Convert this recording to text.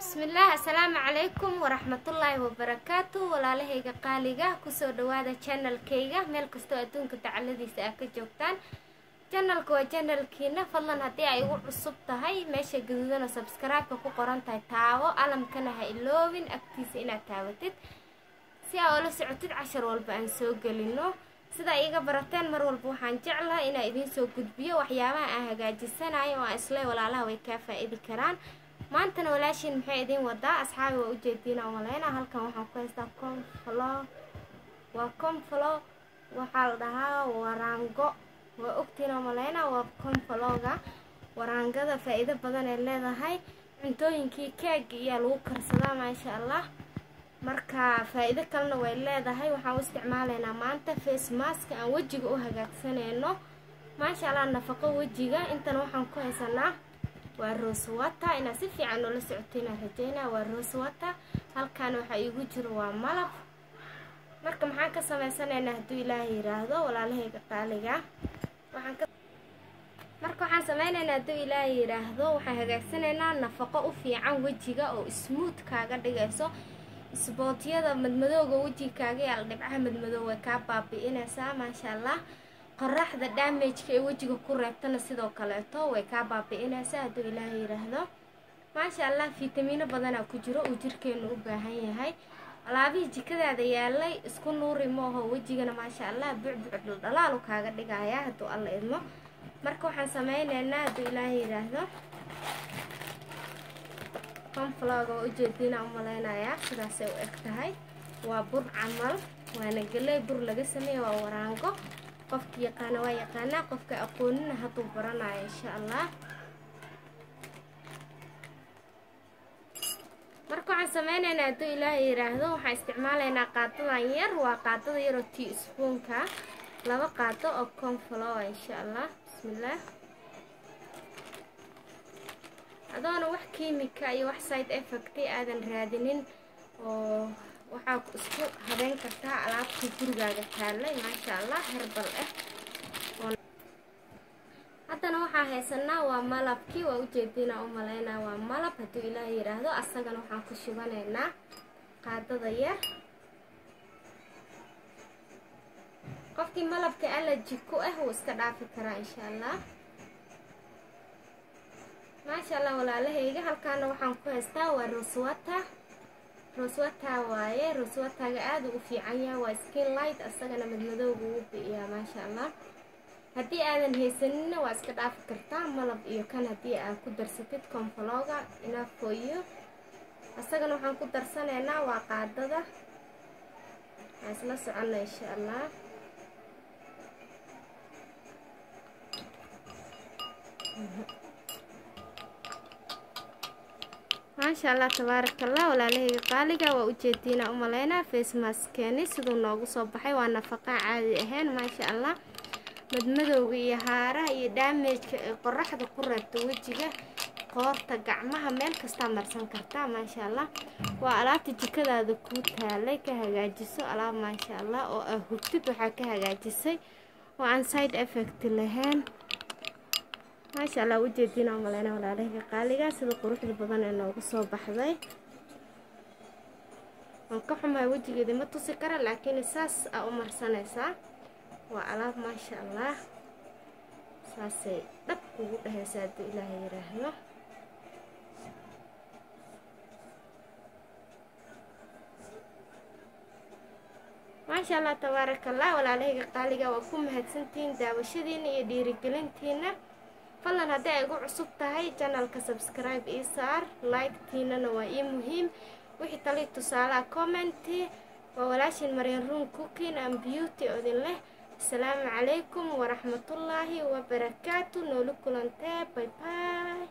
بسم الله السلام عليكم ورحمة الله وبركاته ولا لهيجا قاليجا كسر دوادا channel كيجا ميل كستو أدون كتعلدي سأكل جوكتان channel كوا channel كينا فضلا هدي أيوة الصبت هاي ماشي جدودنا سبسكرايب كوكو قران تاو علم كنا هايلوين أكتيس إنا تاوتت سي أولا سعوتت 10 والبان سوق لينو sida iga barateen mar walba waxaan jeclahay inaan idin soo gudbiyo waxyaabaha aan hagaajisanayo oo isla walaalaha way ka faa'iidi karaan maantana walaashin maxay idin wadaa asxaabi waa u jeedina walaena halkan waxaan ku haystaa conflo waxa la dhahaa warango waa ogtiina walaena waa confloga warangada faa'iido badan ay leedahay cuntooyinkii keeg iyo lagu karsadaa ma sha Allah marka faa'iido kalena way leedahay waxaan u isticmaaleynaa maanta face mask aan wajiga u hagaagsaneyno ma sha Allah nafaqo wajiga intan waxaan ku haysanaa waa rose water ina si fiican oo la socotina rajeena waa rose water halkaan waxa igu jiro waa malab marka maxaan ka sameysanaynaa haduu Ilaahay yiraahdo walaalahayga qaaliga waxaan sameynaynaa haduu Ilaahay yiraahdo waxaan hagaagsaneynaa nafaqo u fiican wajiga oo smooth kaaga dhigayso isbootiyada madmadowga wajigaaga yaal dhibcaha madmadow way ka baabi'inaysaa ma sha Allah qorraxda damage ka wajiga ku reebtana sidoo kale way ka baabi'inaysaa haduu Ilaahay yiraahdo ma sha Allah fiitamiino badan ku jiro oo jirkeenu u baahan yahay alaabihi jikadaada yaalay isku nuuri mooho wajigana ma sha Allah buuc dhalaal kaaga dhigaya haduu Allah idmo marka waxaan sameynaynaa haduu Ilaahay yiraahdo confloga oo jeedina u maleynaya sidaas ay u egtahay waa bur camal waana galay bur laga sameeyo waa warango qofkii yaqaan waa yaqaana qofka aqoonina haduu baranayo insha Allah marka waxaan sameynaynaa haduu Ilaahay yiraahdo waxaan isticmaaleynaa qaadadan yar waa qaadada yar oo teaspoonka laba qaado oo conflo insha Allah bismillah adoona wax kiimika iyo wax side effect aadan raadinin oo waxa isku habeen kartaa alaabta gurigaaga taalay ma sha Allah herbal haddana waxa haysanaa waa malabkii waa u jeedina u maleynaa waa malab haduu Ilaahay yiraahdo asagana waxaan ku shubanaynaa qaadada yar qofkii malabka allergy ku ah wuu iska dhaafi karaa insha Allah ما شاء الله ولا لهيجا halkaan waxaan ku haystaa waa rose water waaye rose water aad u fiican yahay waa skin light asagana madmadowga uu bixiyaa ma sha Allah hadii aadan haysanin waa iska dhaafi kartaa malab iyo kan hadii aad ku darsatid confloga ina fooyo asagana waxaan ku darsanaynaa waa qaadada isla socono insha Allah ما شاء الله تبارك الله ولا لهي قاليجا وأجدينا أملينا فيس ماسكني سدو نوغو صباحي ونفقة عادي أهين ما شاء الله مدمدو يهارة يدامج قرحة قرة وجهه قورتا قعمها ميل كستامرسان كرتا ما شاء الله وعلات جكدا ذكوتها ليك هجاجسو على ما شاء الله وهبتد وحاكي هجاجسي وعن سايد افكت لهين ما شاء الله وجدينا وملينا ولا لهي قاليجا سيدو قروحda badan ee noogu soo baxday aan ka xumaa wajigeeda ma tusi kara laakiin saas ah u marsanaysa waa alaab ma sha Allah saasay dhab ugu dhahaysaa haduu Ilaahay yiraahdo ما شاء الله تبارك الله ولا لهي قاليجا waa ku mahadsantiin daawashadiina iyo dhiirigelintiina فلان هذا يقول عصب تهاي channel كسبسكرايب إيصار لايك تينا نوائي مهم وحي تلي تصالة كومنتي وولاشين مريرون كوكين أم بيوتي أذن له السلام عليكم ورحمة الله وبركاته نولوكو لانتي باي باي